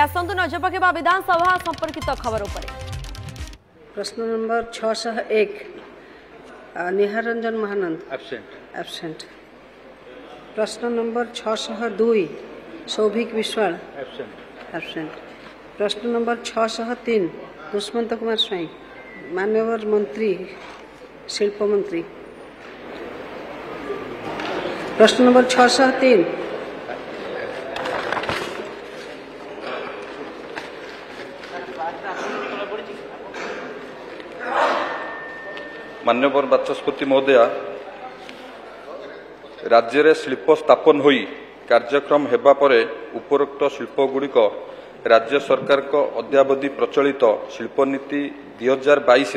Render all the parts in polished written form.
आसंतु नजर पकेबा विधानसभा संपर्कित खबर उपर। प्रश्न नंबर 601 निहार रंजन महानंद एब्सेंट। प्रश्न नंबर 602 सौभिक विश्वाल एब्सेंट। प्रश्न नंबर 603 दुष्मंत कुमार स्वाई मान्यवर मंत्री शिल्प मंत्री। प्रश्न नंबर 603 मान्यवर बाचस्पति महोदया, राज्य में शिल्प स्थापन होई कार्यक्रम हेबा परे उपरोक्त शिल्पगुड़िक राज्य सरकार को अद्यावधि प्रचलित शिल्पनीति 2022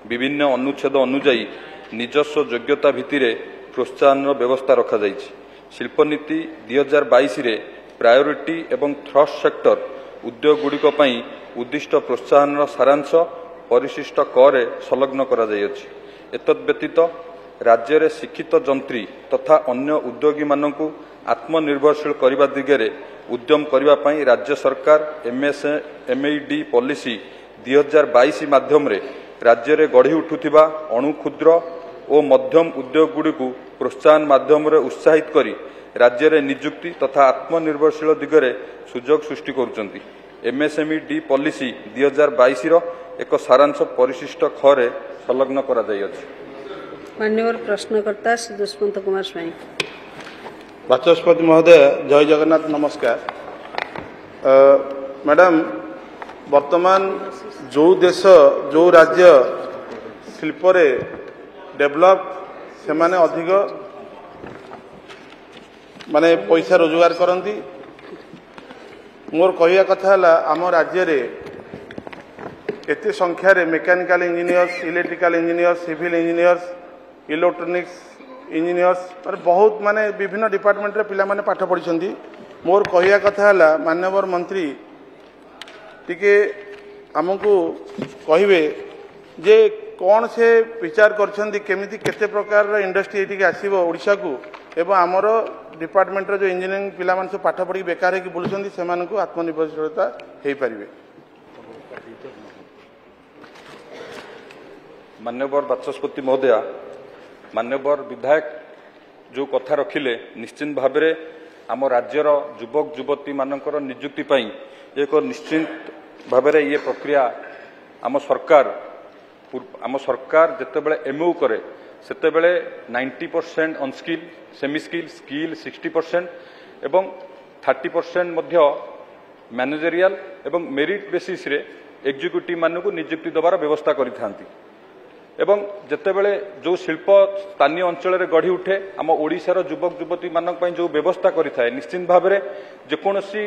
विभिन्न अनुच्छेद अनुजाई निजस्व योग्यता भित्तिरे प्रोत्साहन व्यवस्था रखा जाइछि। शिल्पनीति 2022 रे प्रायोरिटी एवं थ्रस्ट सेक्टर उद्योग गुड़िक पई उद्दिष्ट प्रोत्साहन सारांश परिशिष्ट करे संलग्न करा जाइछि। एतद्व्यतीत राज्य में शिक्षित जंत्री तथा अन्य उद्योगी मानकु आत्मनिर्भरशील करने दिगरे उद्यम करने राज्य सरकार एमएसएमई पॉलिसी 2022 माध्यम रे राज्य में गढ़ी उठुथिबा अणु क्षुद्र और मध्यम उद्योग गुड़िकु प्रोत्साहन माध्यम रे उत्साहित करी राज्य में नियुक्ति तथा आत्मनिर्भरशील दिगरे सुजोग सृष्टि करुचंती। एमएसएमई पॉलिसी 2022 रो एक सारांश परिशिष्ट खरे संलग्न करा जाइछि। मान्यवर प्रश्नकर्ता श्री दुष्मंत कुमार स्वाई। बाचस्पति महोदय जय जगन्नाथ नमस्कार। मैडम वर्तमान जो देश जो राज्य शिल्प रे डेवलप से माने अधिक माने पैसा रोजगार करती। मोर कहया कथा है आम राज्य रे एते संख्यार mechanical engineers electrical engineers civil engineers electronics engineers और बहुत माने विभिन्न डिपार्टमेंट रे पिला माने पाठ पढ़ी। मोर कहया कथा है माननीय मंत्री टिके आमको कहिबे जे कौन से विचार करछंदी केमिति केते प्रकार इंडस्ट्री एटिके आसीबो ओडिशा को एवं आमर डिपार्टमेंट रे जो इंजीनियरिंग पिला माने सब पाठ पढ़ी बेकार है कि बुलुछंदी सेमानकु आत्मनिर्भरशीलता हेई परिबे। मान्यवर बाचस्पति महोदया, मान्यवर विधायक जो कथा रखिले निश्चित भाव में आम राज्यर युवक युवती मानकर नियुक्ति पाई एक निश्चित भाव में ये प्रक्रिया आम सरकार जितेबाला एमओ करे सेतेबेले 90% अनस्किल सेमी स्किल स्किल 60% एवं 30% मध्य मैनेजरियल एवं मेरिट बेसिस रे एग्जीक्यूटिव मानक नियुक्ति देवार व्यवस्था करिथांती। एवं जितेबेले जो शिल्प स्थानीय अंचल में गढ़ी उठे आम ओडिशार युवक युवती मानक पई जो व्यवस्था करिथाय निश्चित भाव में जेकोसी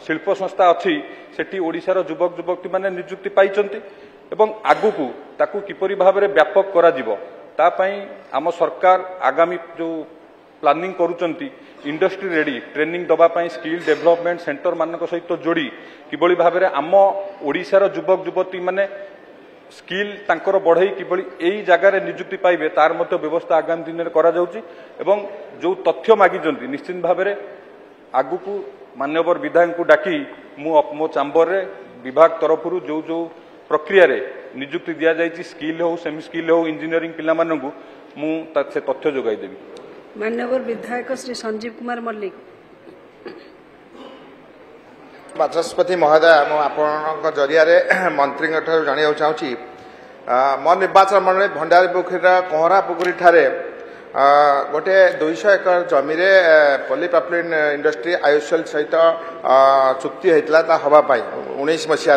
शिल्प संस्था अच्छी सेठी ओडिशार युवक युवती माने नियुक्ति पाइचंती एवं आगुकू ताकू किपरि भाव में व्यापक करा जिवो ता पई आम सरकार आगामी जो प्लानिंग करुचंती इंडस्ट्री रेडी ट्रेनिंग दबा पई स्किल डेवलपमेंट सेंटर मानक सहित जोड़ी किबळी भाव में आम ओडिशार युवक युवती माने स्किल तांकर बढ़ई किबळी एई जगार नियुक्ति पाइबे तार मध्य व्यवस्था आगामी दिन में करा जाउची। एवं जो तथ्य मागिचंती निश्चित भाव में आगुकू मान्यवर विधायक को डाकी मो चांबर रे विभाग तरफ जो जो प्रक्रिया रे नियुक्ति दिया जाइछि स्किल हो सेमी स्किल हो इंजीनियरिंग पिला मानकू मु से तथ्य जोगाई देबी। मान्यवर विधायक श्री संजीव कुमार मल्लिक। बाचस्पति महोदय मु आपन जरिया मंत्री जाना चाहूँगी मो निर्वाचन मंडल भंडारी पोखरी कोहरा पोखरी ठारे गोटे 200 एकड़ जमी पॉलीप्रॉपिलीन इंडस्ट्री आयुषल सहित चुक्ति होता हवापाई 19 मसीह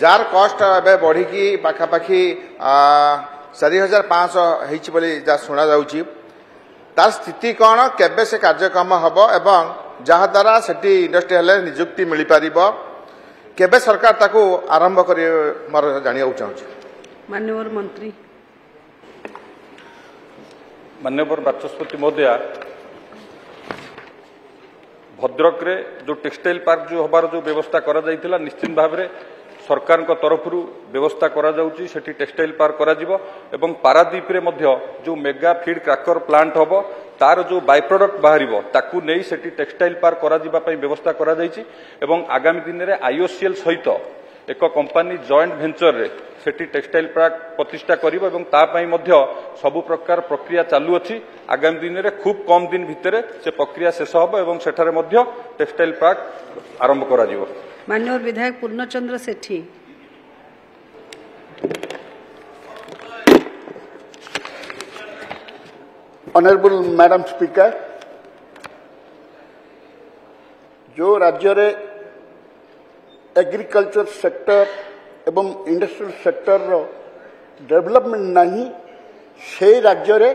जार कस्ट ए बढ़ी पाखापाखि 4500 होली जहाँ शुणा जाऊँगी तार स्थिति कौन केबे से कार्यक्रम हम एवं जहाँ द्वारा सेठी इंडस्ट्री हेले नियुक्ति मिल पार केबे सरकार ताकू आरंभ कर मोर जाना चाहूँ। मान्यवर मंत्री मान्यवर बाचस्पति महोदया, भद्रक रे जो टेक्सटाइल पार्क जो हबार जो व्यवस्था करा जाइथिला निश्चित भाव में सरकार तरफ व्यवस्था करा जाउची सेठी टेक्सटाइल पार्क करा जिवो एवं पारादीप रे मध्य जो मेगा फीड क्रैकर प्लांट हबो तार जो बाय प्रोडक्ट बाहरिबो ताकू नै सेठी टेक्सटाइल पार्क करा जिबा पई व्यवस्था करा जाइची एवं आगामी दिन रे आईओसीएल सहित एक कंपनी जॉइंट वेंचर रे सेठी टेक्सटाइल पार्क प्रतिष्ठा करिबो एवं ता पई मध्य सब प्रकार प्रक्रिया चालू अछि आगामी दिन रे खूब कम दिन भितरे से प्रक्रिया शेष हबो एवं सेठारे मध्य टेक्सटाइल पार्क आरंभ करा जिवो। माननीय विधायक पूर्णचंद्र सेठी। ऑनरेबल मैडम स्पीकर, जो राज्य रे एग्रीकल्चर सेक्टर एवं इंडस्ट्रियल सेक्टर रो डेवलपमेंट नहीं से राज्य रे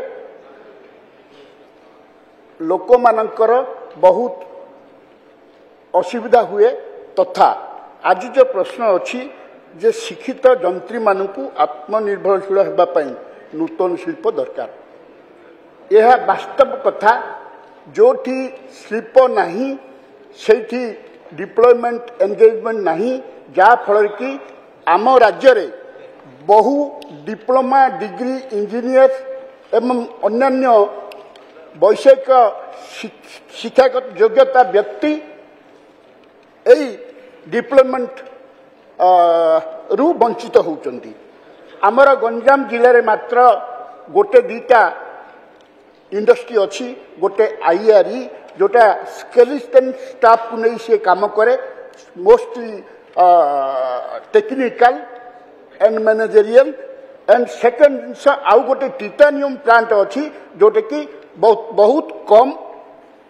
लोक मानकर बहुत असुविधा हुए तथा आज जो प्रश्न अच्छी जे शिक्षित जंत्री मानू आत्मनिर्भरशील होगापी नूतन शिल्प दरकार यह वास्तव कथा जो शिल्प नहीं से डिप्लॉयमेंट एंगेजमेंट नहीं जहाँ फल कि आम राज्य रे बहु डिप्लोमा डिग्री इंजीनियर एवं अन्यान्य वैषयिक शिक्षागत योग्यता व्यक्ति यही डिप्लॉयमेंट रु वंचित होउचंदी। आमर गंजाम जिले में मात्र गोटे दीटा इंडस्ट्री अच्छी गोटे आईआरई जोटा स्केलेटन स्टाफ को नहीं से काम करे mostly technical and managerial and second जिनस आउ गोटे टाइटानियम प्लांट अच्छी जोटा कि बहुत कम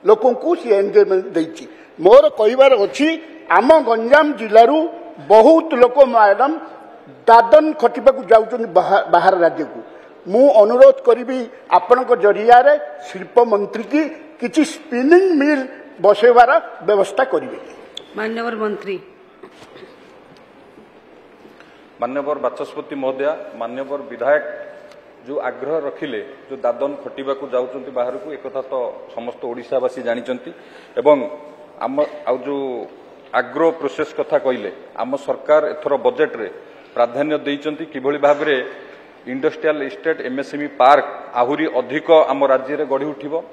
लोकों को सी एंगेजमेंट देछि। मोर कहबार अच्छी आम गंजाम जिलू बहुत लोक मैडम दादन खटिबा जाउछन बाहर राज्य को मु अनुरोध करी आपण जरिया रे शिल्प मंत्री की किसी स्पिनिंग मिल बसेबार व्यवस्था करेंगे। माननीय मंत्री। मान्यवर बाचस्पति महोदया मान्यवर विधायक जो आग्रह रखिले जो दादन खटिबा जाउछंती बाहर को एक तो समस्त ओडिशावासी जानिचंती एवं आम आ जो आग्रो प्रोसेस कथा कहले आम सरकार एथर बजेट रे प्राधान्य देइचंती किभଳି भाबरे इंडस्ट्रियल एस्टेट एमएसएमई पार्क आहुरी अधिक आम राज्य रे गढ़ी उठिबो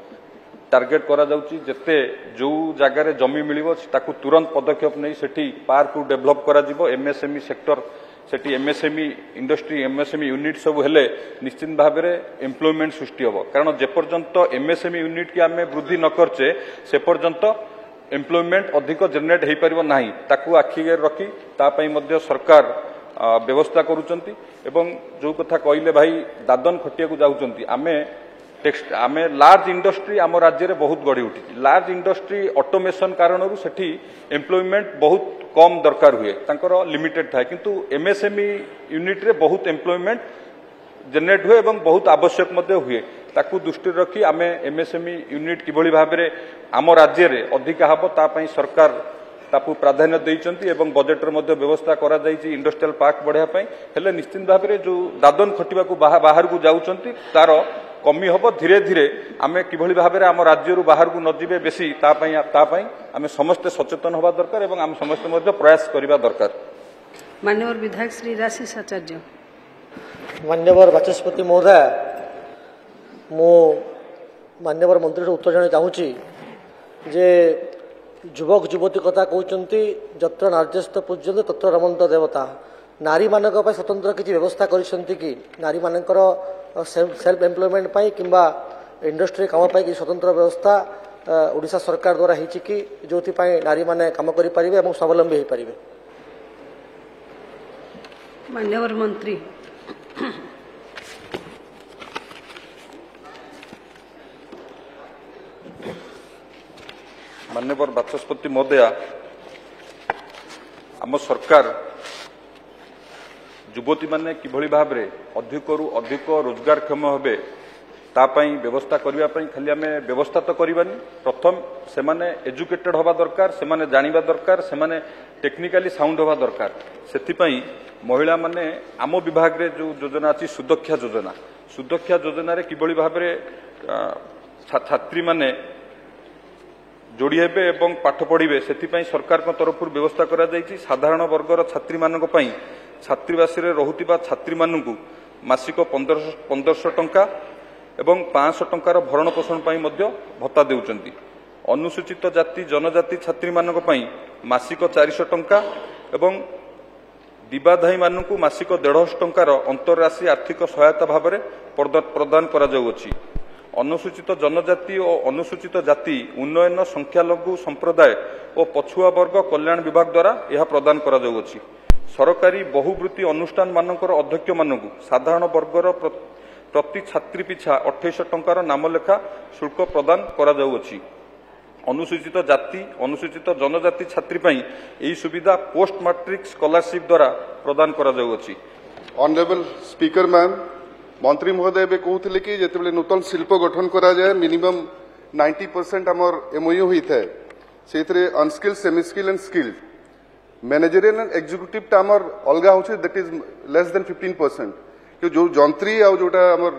टार्गेट करा जाउची जते जो जगह रे जमी मिलिबो ताकू तुरंत पदक्षेप नै सेठी पार्क को डेवलप करा जिवो एमएसएमई सेक्टर सेठी एमएसएमई इंडस्ट्री एमएसएमई यूनिट सब हेले निश्चित भाव में एम्प्लॉयमेंट सृष्टि होबो कारण जे पर्यंत एमएसएमई यूनिट की आमे वृद्धि न करचे से पर्यंत एम्प्लॉयमेंट अधिक जनरेट हो पारिबो नाही ताकू आखिगे रखी तापई मध्य सरकार व्यवस्था करूचंती एवं जो कथा कहले भाई दादन खटिया को जाउचंती आमे लार्ज इंडस्ट्री आम राज्य रे बहुत गढ़ी उठी लार्ज इंडस्ट्री ऑटोमेशन कारणरू सेठी एम्प्लॉयमेंट बहुत कम दरकार हुए तांकर लिमिटेड थाए किंतु एमएसएमई यूनिट रे बहुत एम्प्लॉयमेंट जनरेट हुए एवं बहुत आवश्यक मध्य हुए ताकू दृष्टि रखी आमे एमएसएमई यूनिट किभଳି भाबरे आम राज्य रे अधिक हबो ता पई सरकार ताकू प्राधान्य देइचंती एवं बजेट रे मध्य व्यवस्था करा जाइची इंडस्ट्रियल पार्क बढ़िया पई हेले निश्चित भाबरे जो दादन खटिबा को बाहर को जाउचंती तार कमी हबो धीरे धीरे आमे किभଳି भाबरे आम राज्य रु बाहर को न जिवे बेसी ता पई आमे समस्त सचेतन होबा दरकार एवं आम समस्त मध्य प्रयास करिबा दरकार। माननीय विधायक श्री राशिष आचार्य। मान्यवर बाचस्पति महोदय मु मान्यवर मंत्री उत्तर जाना चाहूँगी जे युवक युवती कथा कहते जत्र नार्यस्त पूज्यन्ते तत्र रमन्त देवता नारी मानक स्वतंत्र किसी व्यवस्था करिसेंती कि नारी मानकर सेल्फ एम्प्लॉयमेंट पाई किंबा इंडस्ट्री काम पाई कि स्वतंत्र व्यवस्था ओडिशा सरकार द्वारा होईची कि जोथि पाई नारी माने काम करि परिबे एवं स्वावलंबी होई परिबे। मान्यवर मंत्री। मान्यवर बाचस्पति महोदया आम सरकार युवती माने किभଳି भाबरे अधिकरू अधिक रोजगारक्षम हेबे तापाई व्यवस्था करबा पई खाली आमे व्यवस्था तो करबानी प्रथम से माने एजुकेटेड होबा दरकार से माने जानिबा दरकार से माने टेक्निकली साउंड होबा दरकार सेति पई महिला माने आम विभाग रे जो योजना अछि सुदक्षा योजना रे किभଳି भाबरे छात्री माने जोड़ी हेबे एवं पाठ पढ़िबे सेथिपई सरकार तरफ व्यवस्था करा जायछि। साधारण वर्गर छात्री मानक पई छात्रीवासी रे रहुतिबा छात्री मानकु मासिक 1500 टंका एवं 500 टंकार भरण पोषण पई मध्य भत्ता देउचंती। अनुसूचित जाति जनजाति छात्री मानक पई मासिक 400 टंका एवं दिबाधाई मानकु मासिक 150 टंकार अंतरराशि आर्थिक सहायता भाव में प्रदान करा जाउछि। अनुसूचित जनजाति और अनुसूचित जाति उन्नयन संख्यालघु संप्रदाय और पछुआ वर्ग कल्याण विभाग द्वारा यह प्रदान करा जाउछि। सरकारी बहुवृत्ति अनुष्ठान मानकर अध्यक्ष मानकु साधारण वर्गर प्रति छात्री पिछा 28 टंकार नामलेखा शुल्क प्रदान करा जाउछि। अनुसूचित जाति अनुसूचित जनजाति छात्री पई एही सुविधा पोस्ट मैट्रिक स्कॉलरशिप द्वारा प्रदान करा जाउछि। ऑनरेबल स्पीकर मैम, मंत्री महोदय एवं कहते कि जिते नूतन शिल्प गठन करा जाए मिनिमम 90% आमर एमओयू होता है से unskilled semi skill and skilled managerial and executive टामर अलग हो दैट इज लेस देन 15%। कि जो जंत्री आ जोटा आमर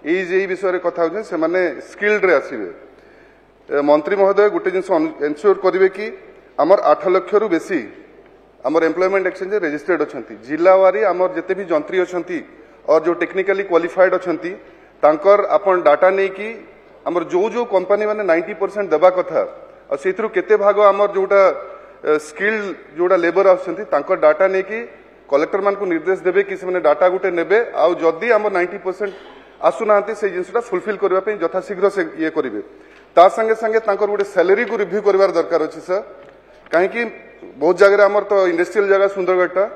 एज ए विषय कथा हो से माने स्किल्ड रे आसीबे। मंत्री महोदय गोटे जिनस एनश्योर करेंगे कि आमर 8 लाख रु बेसी आमर एम्प्लॉयमेंट एक्सचेंज रजिस्टर्ड अच्छा जिलावारी आमर जिते भी जंत्री अच्छा और जो टेक्निकली क्वालिफाइड अच्छा तांकर आपण डाटा नहीं कि आमर जो जो कंपनी माने 90% देबा कथा और सेथरु केते भाग आमर जोटा स्किल्ड जोटा लेबर आछंती तांकर डाटा नहीं कि कलेक्टर मान को निर्देश देबे कि से माने डाटा गुटे नेबे आ जदी आमर 90% आसुनांती से जिनसटा फुलफिल करबा पे यथा शीघ्र से ये करिवे। ता संगे संगे तांकर गुटे सैलरी को रिव्यू करबार दरकार अछि सर। काहे कि बहुत जगह आमर तो इंडस्ट्रियल जगह सुंदरगढ़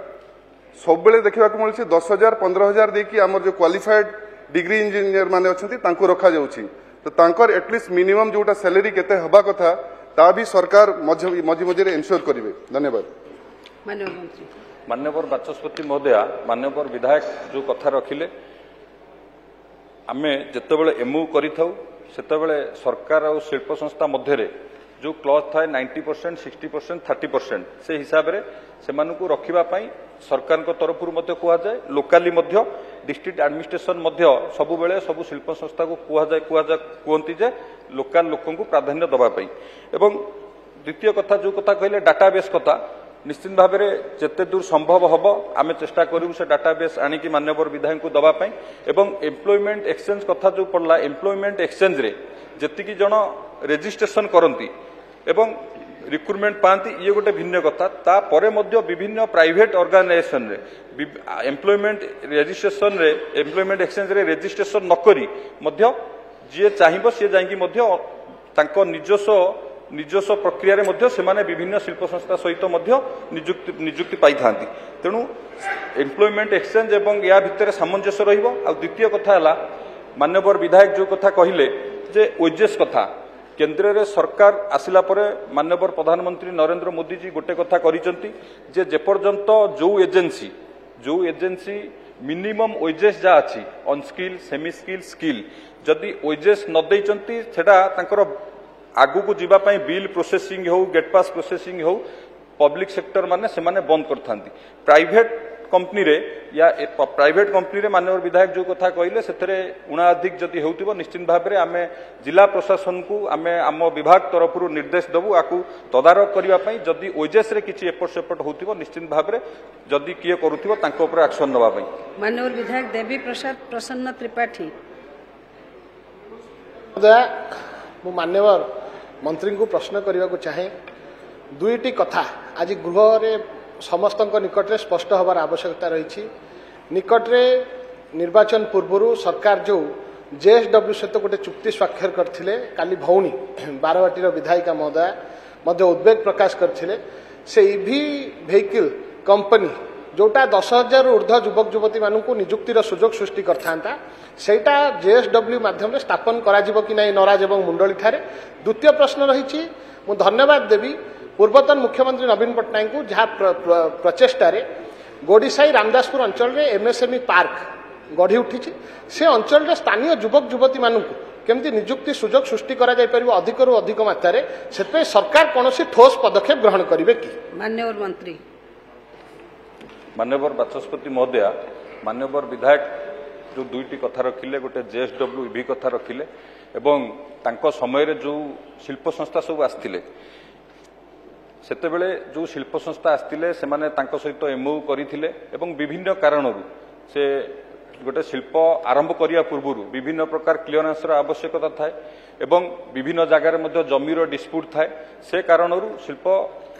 सब बेले देखा मिलूँ 10,000 15,000 देखिए आमर जो क्वालिफाइड डिग्री इंजीनियर माने अच्छी रखा जाउछि। तो तांकर एटलिस्ट मिनिमम जोटा सैलरी केते हबा कथा ता भी सरकार मझे मझे एनश्योर करिवे। धन्यवाद। माननीय मंत्री। माननीय बाचस्पति महोदया, माननीय विधायक जो कथा रखिले आमे जेतेबेले एमओ करिथाउ सेतेबेले सरकार और शिल्प संस्था मध्यरे जो क्लॉज थाए 90% 60% 30% से हिसाब रे सेमानकु रखिबा पई सरकार को तरफ कह जाए। लोकाली डिस्ट्रिक्ट एडमिनिस्ट्रेशन सबु बेले सबु शिल्प संस्था को कहती जे लोकाल लोकों को प्राधान्य दबा पई। एवं द्वितीय कथा जो कथा कहले डाटाबेस कथा निश्चित भाव में जिते दूर संभव हम आम चेष्टा करूँ से डाटाबेस आनिकी माननीय विधायक को दवाई। एवं एम्प्लॉयमेंट एक्सचेंज कथा जो पड़ला एम्प्लॉयमेंट एक्सचेंज रे जेतिकी जन रेजिस्ट्रेशन करती एवं रिक्रुटमेंट पाती ये गोटे भिन्न कथा। तापर विभिन्न प्राइवेट ऑर्गेनाइजेशन रे एम्प्लॉयमेंट रजिस्ट्रेशन रे एम्प्लॉयमेंट एक्सचेंज रे रजिस्ट्रेशन नकरी जी चाहिए सी जाकि निजस्व प्रक्रिया रे से विभिन्न शिल्प संस्था सहित निजुक्ति पाई था। तेणु एम्प्लॉयमेंट एक्सचेंज एवं या भितर सामंजस्य रहिबो। आ द्वितीय कथा है माननीय विधायक जो कथा कहले जे ओजेस कथा केंद्र रे सरकार आसिला परे माननीय प्रधानमंत्री नरेंद्र मोदी जी गोटे कथा करिसेंती जे जेपर्यंत जो एजेंसी मिनिमम ओजेस जा अछि अनस्किल सेमी स्किल स्किल जदि ओजेस न दैचंती सेटा तांकर आगु को जीवा पई बिल प्रोसेसिंग हो गेट पास प्रोसेसिंग हो पब्लिक सेक्टर माने से माने बंद करथांती। प्राइवेट कंपनी रे या प्राइवेट कंपनी रे माननीय विधायक जो कथा कहले सेतरे उणा अधिक जदि होउतिबो निश्चित भाव में आमे जिला प्रशासन को आमे आम विभाग तरफ निर्देश देबु आकु तदारक करिवा पई जदि ओजेस रे किछि एपट सेपट होउतिबो निश्चित भाव में जदि किए करूतिबो तांको ऊपर एक्शन नबा पई। माननीय विधायक देवी प्रसाद प्रसन्न त्रिपाठी। मु मान्यवर मंत्री को प्रश्न करने को चाहे दुईटी कथा आज गृह रे समस्त निकट में स्पष्ट हबार आवश्यकता रही। निकट में निर्वाचन पूर्व सरकार जो जेएसडब्ल्यू सहित गोटे चुक्ति स्वाक्षर करथिले काली भौणी बारवाटीर विधायिका महोदय उद्वेग प्रकाश करथिले से ईवी व्हीकल कंपनी जोटा 10,000 ऊर्ध्व युवक युवती मानू निजुक्तिर सुजोग सृष्टि करता सेटा जेएसडब्ल्यू माध्यम स्थापन करा कि नहीं नराज और मुंडली ठारे। द्वितीय प्रश्न रही मु धन्यवाद देवी पूर्वतन मुख्यमंत्री नवीन पट्टनायक को जहाँ प्रचेषा गोड़ीसाई रामदासपुर अंचल में एमएसएमई पार्क गढ़ी उठी से अंचल स्थानीय युवक युवती मानू केमती निजुक्ति सुजोग सृष्टि करा जाय परिबो अधिक रु अधिक मात्रा से सरकार कौन ठोस पदक्षेप ग्रहण करेंगे कि। माननीय मंत्री। माननीय बाचस्पति महोदया, माननीय विधायक जो दुईटी कथा रखिले गोटे JSW कथा रखिले एवं तांको समय जो शिल्प संस्था सब आसथिले सेतेबेले जो शिल्प संस्था आसथिले सेमाने तांको सहित MOU करिथिले एवं विभिन्न कारणरू से गोटे शिल्प आरंभ करिया पूर्वरु विभिन्न प्रकार क्लियरेंस रो आवश्यकता थाए एवं विभिन्न जगार मध्य जमीर डिस्प्यूट थाए से कारणरू शिल्प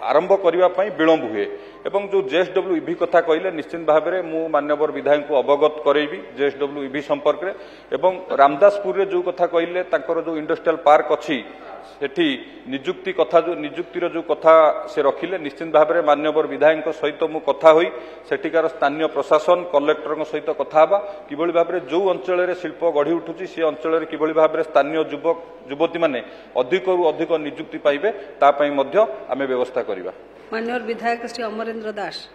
आरंभ करिवा पई विलंब हुए एवं जो JSW कथा कहले निश्चित भाव में मु मान्यवर विधायक को अवगत करैबी JSW संपर्क रे एवं रामदासपुर रे जो कथा कहले तांकर जो इंडस्ट्रियल पार्क अछि सेठी नियुक्ति कथा जो नियुक्तिर जो कथा से रखिले निश्चित भाव में मान्यवर विधायक सहित मु कथा होई सेठिकार स्थानीय प्रशासन कलेक्टर सहित कथा हवा किभली भाव में जो अंचल रे शिल्प गढ़ी उठुची से अंचल रे किभली भाव में स्थानीय युवक युवती माने अधिक रु अधिक नियुक्ति पाइबे ता पई मध्य आमे व्यवस्था करिबा। माननीय विधायक श्री अमरेंद्र दास।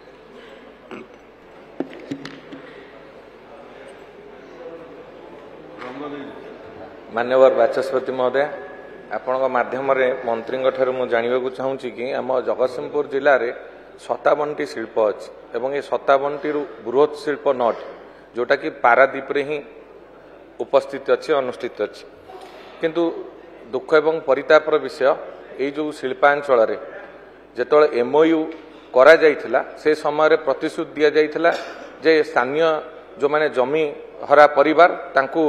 मान्यवर बाचस्पति महोदय आपण माध्यम मंत्री मु जानवा चाहूँगी कि आम जगतसिंहपुर जिले में 57टी शिल्प अच्छी और ये 57टी बृहत शिल्प 9टी जोटा कि पारादीप रे ही उपस्थित अच्छी अनुष्ठित अच्छी किंतु दुख एवं परितापर विषय ये जो शिल्पांचल जिते MOU करा जाइथिला से समय प्रतिश्रुति दि जाइथिला जे स्थानीय जो माने जमी हरा परिवार तांकू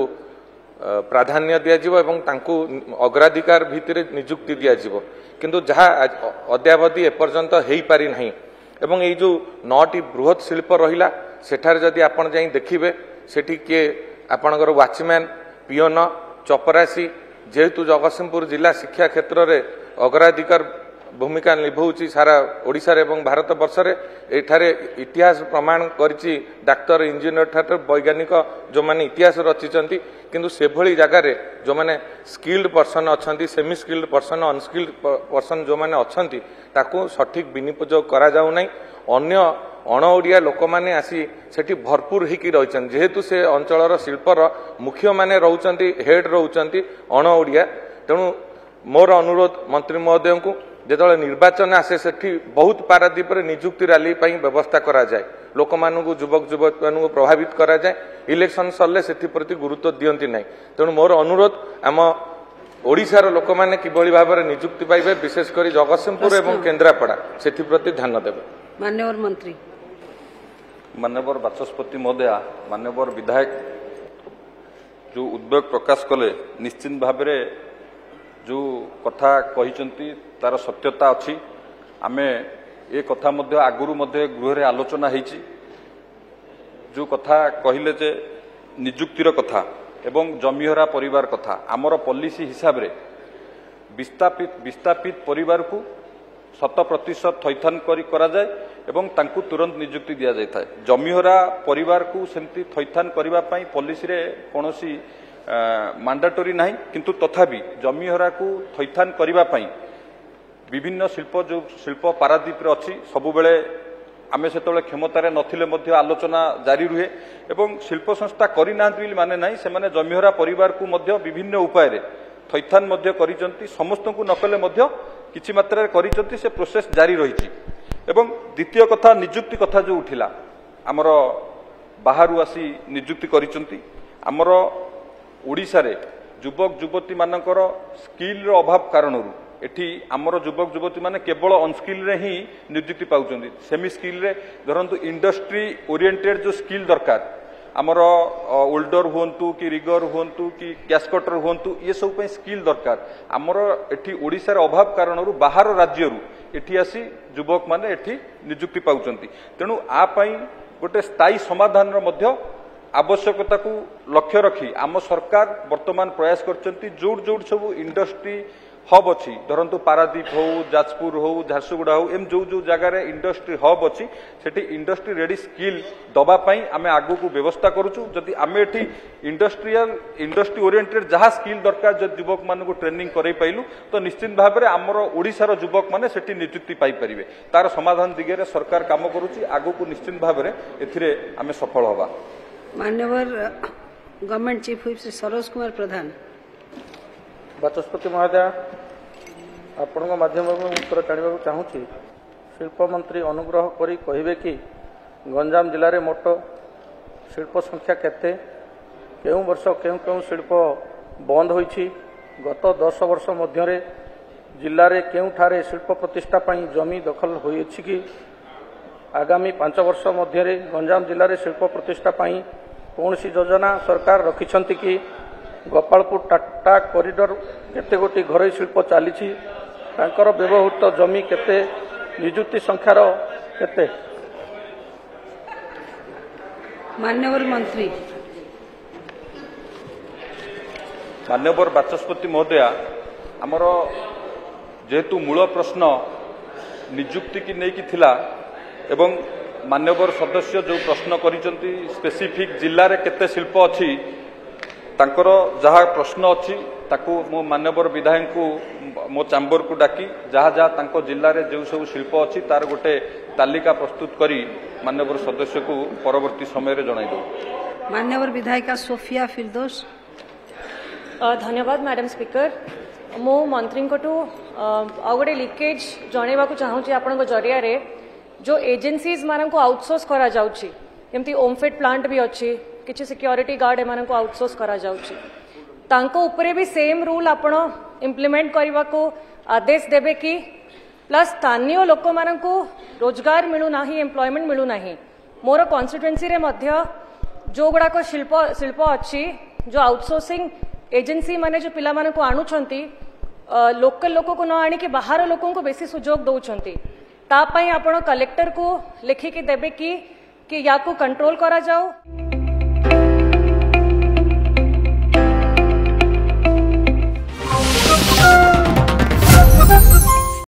प्राधान्य दिज्व एवं तांकू अग्राधिकार भितर नियुक्ति दिज्व किंतु जहाँ अद्यावधि एपर्यंत हो पारि नहीं एवं ये जो 9टी बृहत शिल्प रहिला सेठार जदि आपण जाई देखिबे सेठी के आपणकर वाचमैन पियोन चपरासी जेहेतु जगतसिंहपुर जिला शिक्षा क्षेत्र में अग्राधिकार भूमिका निभाऊँगी सारा ओडिशा एवं भारत वर्ष में एठारे इतिहास प्रमाण करिछि डाक्तर इंजीनियर ठार वैज्ञानिक जो माने इतिहास रचिचंती किंतु से भली जगार जो माने स्किल्ड पर्सन अच्छा semi skilled person unskilled person जो माने अच्छी ताकू सठिक विनियोग करा जाउ नै अन्य अण ओडिया लोक माने आसी सेठी भरपूर होकी रही जेहेतु से अंचलर शिल्पर मुख्य माने रहउचंती हेड रहउचंती अण ओडिया तेणु मोर अनुरोध मंत्री महोदय को जेतले निर्वाचन आसे सेठी बहुत पारादीप रे नियुक्ति रैली पई व्यवस्था करा जाए लोक मानू युवक युवक मानू प्रभावित करा जाए इलेक्शन सरले सेठी प्रति गुरुत्व दियंती नहीं तेणु मोर अनुरोध आम ओडिशार लोक माने किभली भाव में नियुक्ति पाइबे विशेषकर जगतसिंहपुर एवं केन्द्रापड़ा सेठी प्रति ध्यान देबे। मान्यवर मंत्री मान्यवर बाचस्पति महोदय मान्यवर विधायक जो उद्वेग प्रकाश कले निश्चित भाव में जो कथा कहिचंती तार सत्यता अच्छी आमे ए कथा मध्य आगुरु मध्य गृह रे आलोचना हेची जो कथा कहिले जे नियुक्तिर कथा एवं जमीहरा परिवार कथा आमर पॉलिसी हिसाब रे विस्थापित परिवार को 100% थैथान करा जाए एवं तांकु तुरंत नियुक्ति दिया जाय थाए जमीहरा परिवार को सेमती थैथान करबा पई पॉलिसी रे कोनोसी मांडाटोरी नहीं किंतु तथापि जमीहरा को थैथान करबा पई विभिन्न शिल्प जो शिल्प पारादीप रे अच्छी सबुबले आमे सेतले क्षमतारे नथिले मध्य आलोचना जारी रुहे एवं शिल्प संस्था करि नांती माने नहीं से माने जमीहरा परिवार को मध्य विभिन्न उपाय रे थैथान मध्य करिसंती समस्त को नकले मध्य किछि मात्रा रे करिसंती से प्रोसेस जारी रहिछि एवं द्वितीय कथा नियुक्ति कथा जो उठिला आमर बाहरु आसी नियुक्ति करिसंती आमर ओडिशा रे युवक युवती मानकर स्किल रो अभाव कारणरू एठी आमर युवक युवती माने केवल अनस्किल रे ही नियुक्ति पाउचंदी सेमी स्किल रे धरंतु इंडस्ट्री ओरिएंटेड जो स्किल दरकार आमर ओल्डर हुंतु कि रिगर हुंतु कि कैशकटर हुंतु ये सब पे स्किल दरकार आमर एठी ओडिशा रे अभाव कारणरू बाहर राज्य रु एठी आसी युवक माने एठी नियुक्ति पाउचंदी तेणु आ पई गोटे स्थायी समाधान रो मध्य आवश्यकता को लक्ष्य रखी आम सरकार वर्तमान प्रयास करचंती जोड़ जोड़ सब इंडस्ट्री हब अच्छी धरंतु पारादीप हो जाजपुर हो झारसुगुड़ा हो एम जो जो जगार इंडस्ट्री हब अच्छी सेठी इंडस्ट्री रेडी स्किल दबा पई आमे आगु को व्यवस्था करूछु जदि आमे एठी इंडस्ट्री ओरिएंटेड जहाँ स्किल दरकार जदि युवक मानू ट्रेनिंग करई पाइलु तो निश्चित भाव में आमर ओडिशार युवक माने सेठी नियुक्ति पाई परिबे तार समाधान दिगरे सरकार काम करूची आगु को निश्चित भाव में एथिरे आमे सफल होबा। मान्यवर government chief whip Shri Saroj Kumar Pradhan. बाचस्पति महोदय आपण माध्यम उत्तर जाना चाहूँगी शिल्प मंत्री अनुग्रह करी कहिबे कि गंजाम जिले में मोट शिल्प संख्या केते केउं वर्ष केउं शिल्प बंद होइछि गत 10 वर्ष मध्य जिले में केउठारे शिल्प प्रतिष्ठा पई जमी दखल होइछि कि आगामी 5 वर्ष मध्य गंजाम जिले में शिल्प प्रतिष्ठा पई कौन सी योजना सरकार रखिछंती कि गोपालपुर टाटा कॉरिडोर केते गोटी घरोई शिल्प चली तांकर व्यवहृत जमी केते निजुक्ति संख्यार केते मान्यवर मंत्री मान्यवर बाचस्पति महोदया आमर जेहेतु मूल प्रश्न निजुक्ति की नहीं थिला एवं मान्यवर सदस्य जो प्रश्न करिसंती स्पेसिफिक जिल्ला रे केते शिल्प अछि तांकर जहा प्रश्न अछि ताकू मो मान्यवर विधायक को मो चैम्बर को डाकी जहा जहा तांको जिल्ला रे जो सब शिल्प अछि तार गोटे तालिका प्रस्तुत करी मान्यवर सदस्य को परवर्ती समय रे जणाई दो। मान्यवर विधायिका सोफिया फिरदौस। धन्यवाद मैडम स्पीकर मो मंत्री को आ गोटे लिकेज जनवा चाहूँगी आपण जरिया रे जो एजेंसीज मान को आउटसोर्स करा जाउची जेमती ओमफेड प्लांट भी अच्छी किसी सिक्योरिटी गार्ड एमान को आउटसोर्स करा जाउची तांको ऊपर भी सेम रूल आपण इम्प्लीमेंट करने को आदेश देबे कि प्लस स्थानीय लोक मान को रोजगार मिलू ना एम्प्लॉयमेंट मिलू ना मोर कॉन्स्टिट्युएंसी रे मध्य जो गुड़ाक शिल्प अच्छी जो आउटसोर्सिंग एजेंसी माने जो पिला मान को आणुछंती लोकल लोक को न आनी कि बाहर लोकों को बेसी सुजोग दौरान तापाई आपण कलेक्टर को लिखिकी देबे कि या को कंट्रोल करा जाओ।